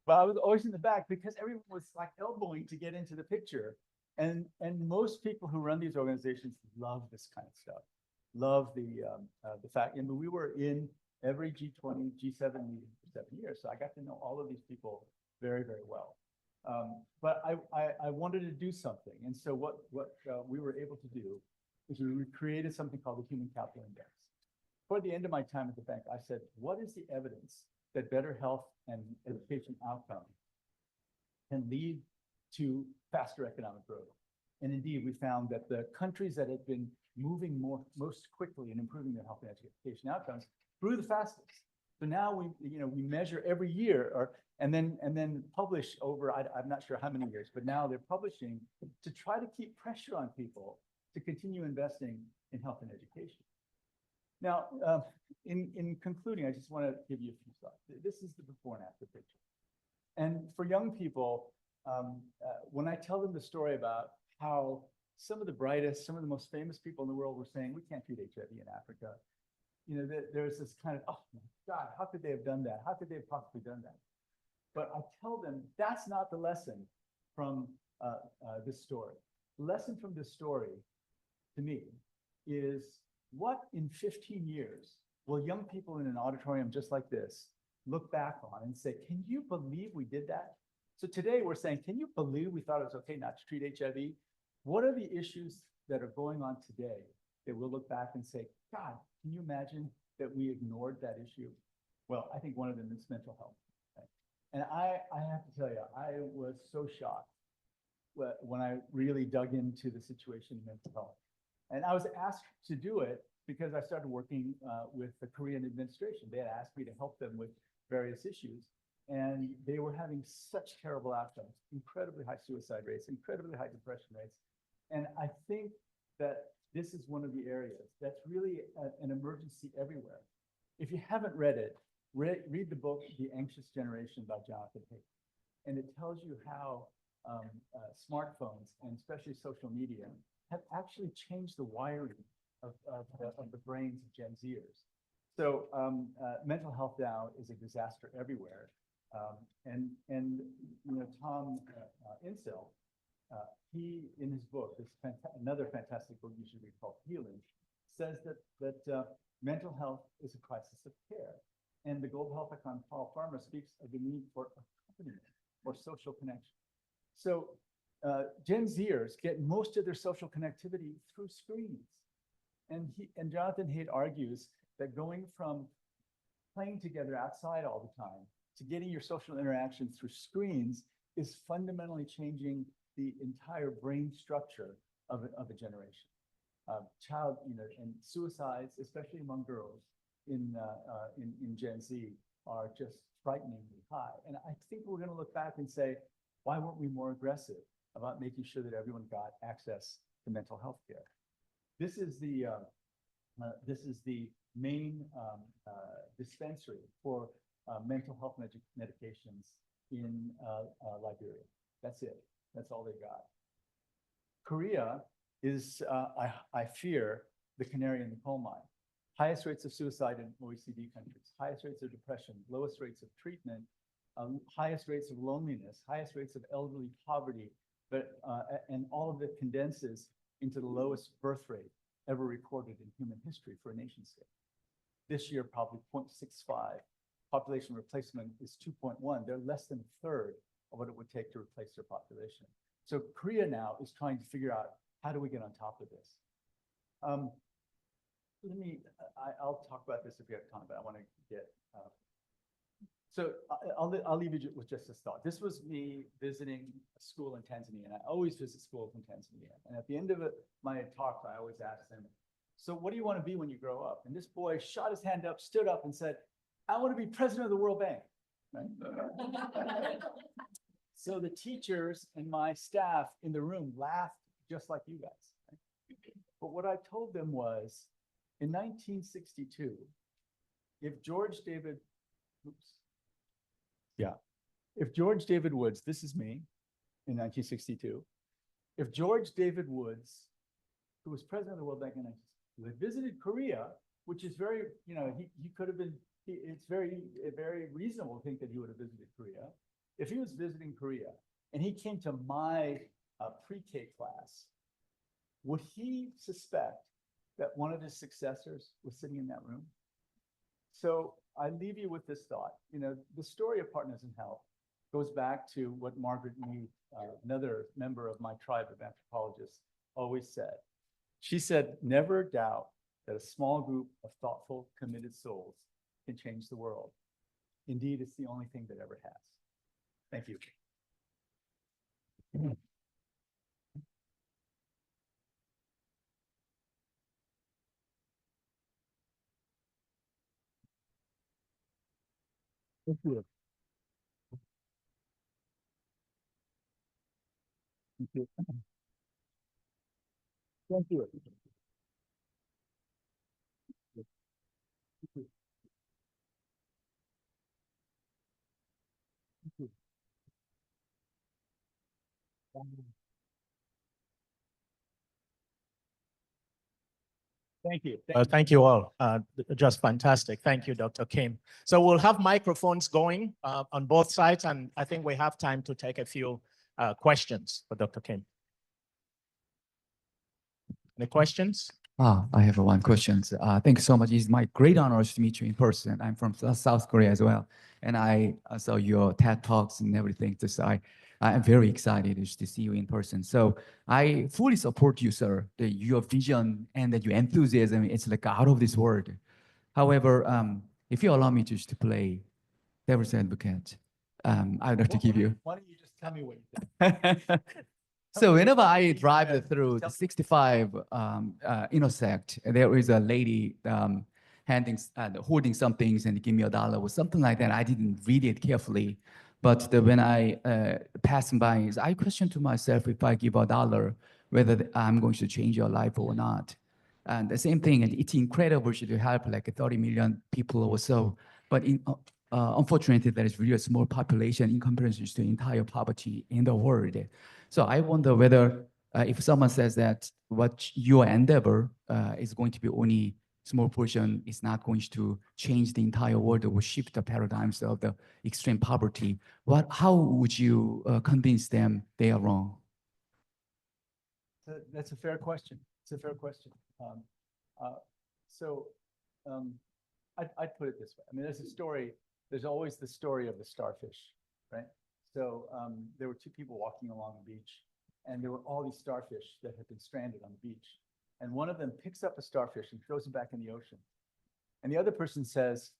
But I was always in the back because everyone was like elbowing to get into the picture. And most people who run these organizations love this kind of stuff. Love the fact, and we were in every G20, G7 meeting for 7 years, so I got to know all of these people very, very well. But I wanted to do something, and so what we were able to do is we created something called the Human Capital Index. Toward the end of my time at the bank, I said, what is the evidence that better health and education outcomes can lead to faster economic growth? And indeed, we found that the countries that had been moving most quickly in improving their health and education outcomes grew the fastest. So now we measure every year, and then publish over I'm not sure how many years, but now they're publishing to try to keep pressure on people to continue investing in health and education. Now, in concluding, I just want to give you a few thoughts. This is the before and after picture. And for young people, when I tell them the story about how some of the brightest, some of the most famous people in the world were saying, we can't treat HIV in Africa. There's this kind of, oh my God, how could they have done that? How could they have possibly done that? But I tell them that's not the lesson from this story. The lesson from this story, to me, is what in 15 years will young people in an auditorium just like this look back on and say, can you believe we did that? So today we're saying, can you believe we thought it was okay not to treat HIV? What are the issues that are going on today that we'll look back and say, God, can you imagine that we ignored that issue? Well, I think one of them is mental health. Right? And I have to tell you, I was so shocked when I really dug into the situation in mental health. And I was asked to do it because I started working with the Korean administration. They had asked me to help them with various issues. And they were having such terrible outcomes, incredibly high suicide rates, incredibly high depression rates. And I think that this is one of the areas that's really an emergency everywhere. If you haven't read it, read the book, The Anxious Generation by Jonathan Haidt. And it tells you how smartphones, and especially social media, have actually changed the wiring of the brains of Gen Zers. So mental health now is a disaster everywhere. And Tom Insel he, in his book, another fantastic book you should read called Healing, says that mental health is a crisis of care. And the global health icon Paul Farmer speaks of the need for accompaniment or social connection. So Gen Zers get most of their social connectivity through screens. And Jonathan Haidt argues that going from playing together outside all the time to getting your social interaction through screens is fundamentally changing the entire brain structure of a generation. And suicides, especially among girls in Gen Z, are just frighteningly high. And I think we're going to look back and say, why weren't we more aggressive about making sure that everyone got access to mental health care? This is the main dispensary for mental health medications in Liberia. That's it. That's all they got. Korea is, I fear, the canary in the coal mine. Highest rates of suicide in OECD countries, highest rates of depression, lowest rates of treatment, highest rates of loneliness, highest rates of elderly poverty, and all of it condenses into the lowest birth rate ever recorded in human history for a nation state. This year, probably 0.65. Population replacement is 2.1. They're less than a third of what it would take to replace their population. So Korea now is trying to figure out, how do we get on top of this? I'll talk about this if we have time, but I want to get, so I'll leave you with just this thought. This was me visiting a school in Tanzania, and I always visit schools in Tanzania. And at the end of my talk, I always ask them, so what do you want to be when you grow up? And this boy shot his hand up, stood up and said, I want to be president of the World Bank. Right? So the teachers and my staff in the room laughed just like you guys. Right? But what I told them was, in 1962, if George David Woods, this is me in 1962, if George David Woods, who was president of the World Bank in 1962, had visited Korea, which is very, he could have been, it's very reasonable to think that he would have visited Korea. If he was visiting Korea and he came to my pre-K class, would he suspect that one of his successors was sitting in that room? So I leave you with this thought. The story of Partners in Health goes back to what Margaret Mead, another member of my tribe of anthropologists, always said. She said, never doubt that a small group of thoughtful, committed souls can change the world. Indeed, it's the only thing that ever has. Thank you. Thank you. Thank you. Thank you. Thank you. Thank you all. Just fantastic. Thank you, Dr. Kim. So we'll have microphones going on both sides, and I think we have time to take a few questions for Dr. Kim. Any questions? I have one question. Thank you so much. It's my great honor to meet you in person. I'm from South Korea as well. And I saw your TED Talks and everything. I'm very excited to see you in person. So I fully support you, sir. Your vision and your enthusiasm, it's like out of this world. However, if you allow me just to play devil's advocate, I'd like to give you. Why don't you just tell me what you think? So whenever I drive through the 65 intersect, there is a lady holding some things and give me $1 or something like that. I didn't read it carefully, but when I passing by, I question to myself, if I give $1, whether I'm going to change your life or not. And the same thing, and it's incredible to help like 30 million people or so. But unfortunately, there is really a small population in comparison to the entire poverty in the world. So I wonder whether if someone says that what your endeavor is going to be only small portion, is not going to change the entire world or shift the paradigms of the extreme poverty, how would you convince them they are wrong? That's a fair question. It's a fair question. So I'd put it this way. I mean, there's a story, there's always the story of the starfish, right? So there were two people walking along the beach, and there were all these starfish that had been stranded on the beach. And one of them picks up a starfish and throws it back in the ocean. And the other person says,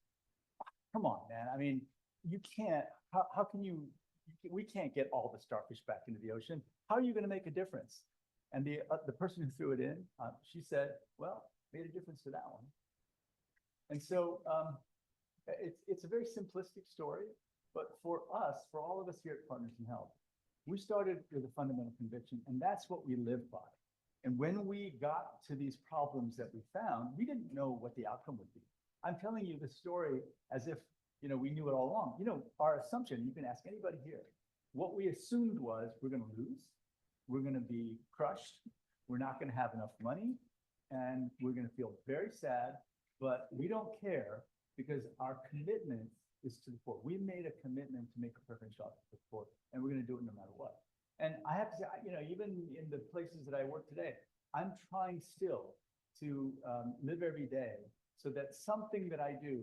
come on, man. I mean, you can't, how can you, we can't get all the starfish back into the ocean. How are you going to make a difference? And the person who threw it in, she said, well, made a difference to that one. And so it's a very simplistic story, but for us, for all of us here at Partners in Health, we started with a fundamental conviction, and that's what we live by. And when we got to these problems that we found, we didn't know what the outcome would be. I'm telling you the story as if, you know, we knew it all along. You know, our assumption, you can ask anybody here, what we assumed was we're going to lose, we're going to be crushed, we're not going to have enough money, and we're going to feel very sad, but we don't care because our commitment is to the poor. We made a commitment to make a preferential offer for the poor, and we're going to do it no matter what. And I have to say, you know, even in the places that I work today, I'm trying still to live every day so that something that I do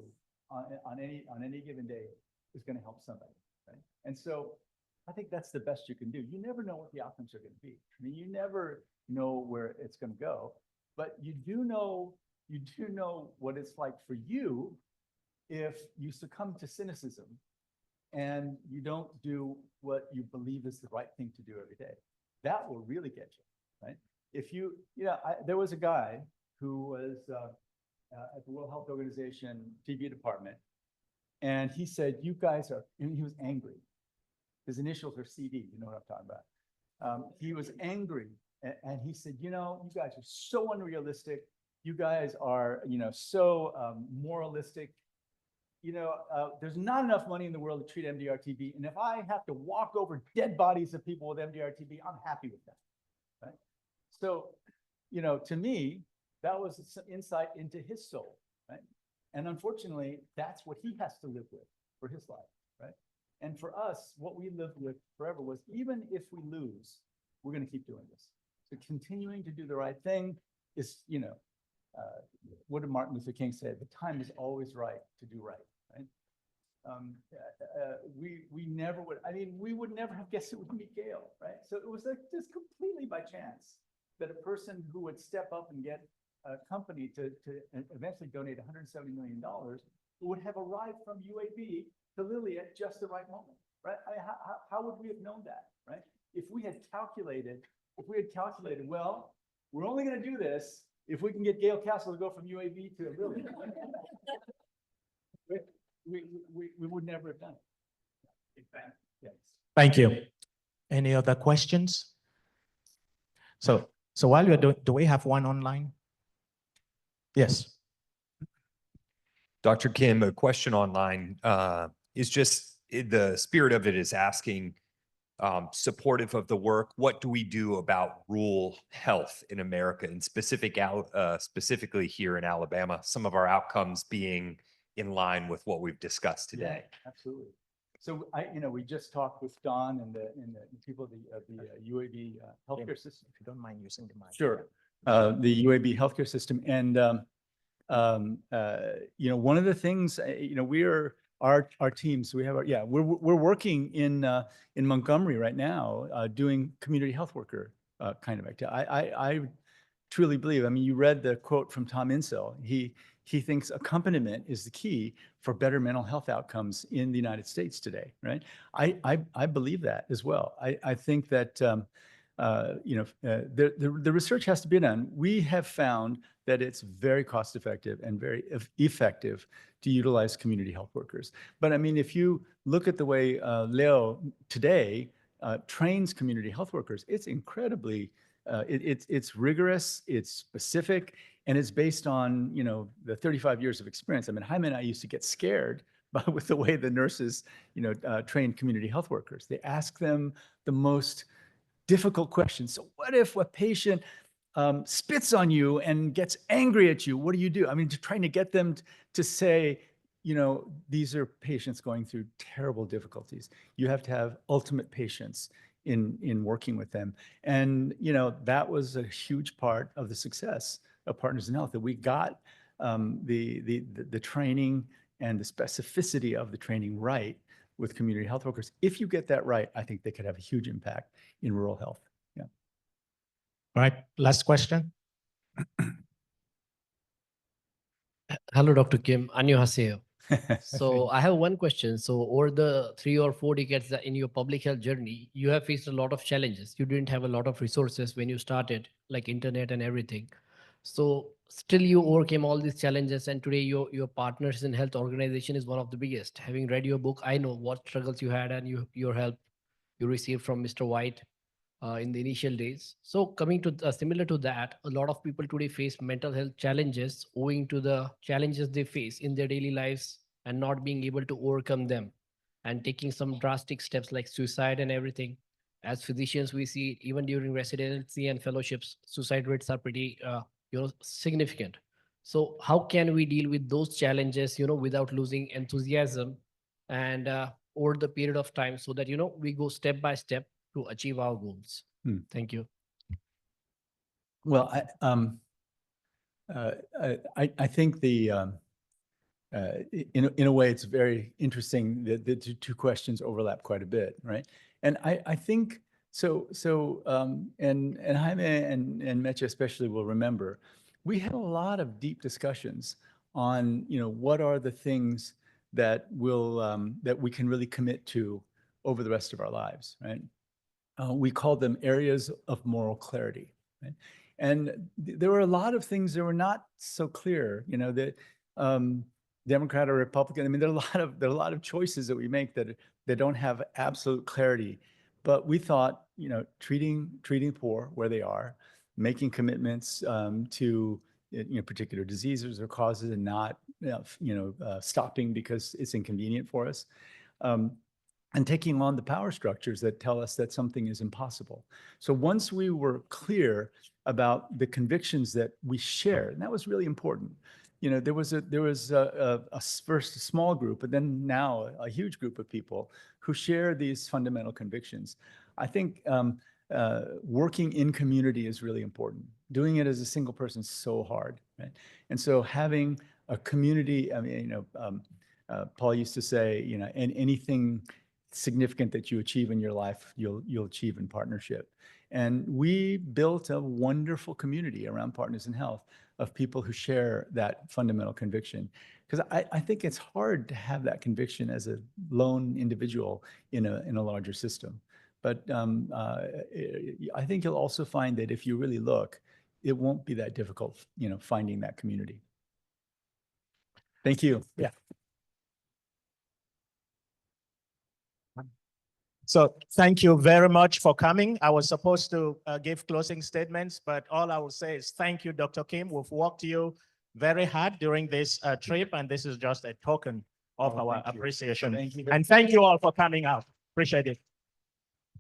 on any given day is going to help somebody, right? And so I think that's the best you can do. You never know what the outcomes are going to be. I mean, you never know where it's going to go, but you do know what it's like for you if you succumb to cynicism and you don't do what you believe is the right thing to do every day. That will really get you, right? If you, there was a guy who was at the World Health Organization TB department, and he said, you guys are, and he was angry. His initials are CD, you know what I'm talking about. He was angry, and he said, you know, you guys are so unrealistic. You guys are, you know, so moralistic. You know, there's not enough money in the world to treat MDR-TB. And if I have to walk over dead bodies of people with MDR-TB, I'm happy with that, right? So, you know, to me, that was some insight into his soul, right? And unfortunately, that's what he has to live with for his life, right? And for us, what we lived with forever was, even if we lose, we're going to keep doing this. So continuing to do the right thing is, you know, what did Martin Luther King say? The time is always right to do right, right? We never would, I mean, we would never have guessed it would be Gail, right? So it was like just completely by chance that a person who would step up and get a company to eventually donate $170 million would have arrived from UAB to Lilly at just the right moment, right? I mean, how would we have known that, right? If we had calculated, well, we're only going to do this if we can get Gail Castle to go from UAB to Lilly. we would never have done it. Yes. Thank you. Any other questions? So while you're doing, do we have one online? Yes. Dr. Kim, a question online is just the spirit of it is asking, supportive of the work, what do we do about rural health in America, and specifically here in Alabama, some of our outcomes being in line with what we've discussed today? Yeah, absolutely. So we just talked with Don and the people of the UAB healthcare system. If you don't mind using the mic. Sure. The UAB healthcare system. And, one of the things, we are, our teams, we have we're working in Montgomery right now, doing community health worker kind of activity. I truly believe, I mean, you read the quote from Tom Insel. He thinks accompaniment is the key for better mental health outcomes in the United States today, right? I believe that as well. I think that, the research has to be done. We have found that it's very cost effective and very effective to utilize community health workers. But I mean, if you look at the way Leo today trains community health workers, it's incredibly, it's rigorous, it's specific, and it's based on, the 35 years of experience. I mean, Jaime and I used to get scared with the way the nurses, train community health workers. They ask them the most difficult questions. So what if a patient spits on you and gets angry at you? What do you do? I mean, trying to get them to say, these are patients going through terrible difficulties. You have to have ultimate patience in working with them. And, you know, that was a huge part of the success of Partners in Health, that we got the training and the specificity of the training right with community health workers. If you get that right, I think they could have a huge impact in rural health. Yeah. All right, last question. Hello, Dr. Kim. 안녕하세요. So I have one question. So over the 3 or 4 decades that in your public health journey, you have faced a lot of challenges. You didn't have a lot of resources when you started, like internet and everything. So still you overcame all these challenges, and today your Partners in Health organization is one of the biggest. Having read your book, I know what struggles you had and your help you received from Mr. White in the initial days. So coming to similar to that, a lot of people today face mental health challenges owing to the challenges they face in their daily lives and not being able to overcome them and taking some drastic steps like suicide and everything. As physicians, we see even during residency and fellowships, suicide rates are pretty, significant. So how can we deal with those challenges, without losing enthusiasm and over the period of time, so that, we go step by step to achieve our goals? Thank you. Well, I think in a way, it's very interesting that the two questions overlap quite a bit, right? And I think so. And Jaime and Meche especially will remember, we had a lot of deep discussions on, what are the things that that we can really commit to over the rest of our lives, right? We called them areas of moral clarity, right? And there were a lot of things that were not so clear, that Democrat or Republican. I mean, there are a lot of choices that we make that don't have absolute clarity. But we thought, treating poor where they are, making commitments to particular diseases or causes, and not stopping because it's inconvenient for us. And taking on the power structures that tell us that something is impossible. So once we were clear about the convictions that we share, and that was really important. There was first a small group, but then now a huge group of people who share these fundamental convictions. I think working in community is really important. Doing it as a single person is so hard, right? And so having a community, I mean, Paul used to say, and anything significant that you achieve in your life, you'll achieve in partnership. And we built a wonderful community around Partners in Health of people who share that fundamental conviction. Because I think it's hard to have that conviction as a lone individual in a larger system. But I think you'll also find that if you really look, it won't be that difficult, finding that community. Thank you. Yeah. So thank you very much for coming. I was supposed to give closing statements, but all I will say is thank you, Dr. Kim. We've worked you very hard during this trip, and this is just a token of our appreciation. Thank you. And thank you all for coming out. Appreciate it.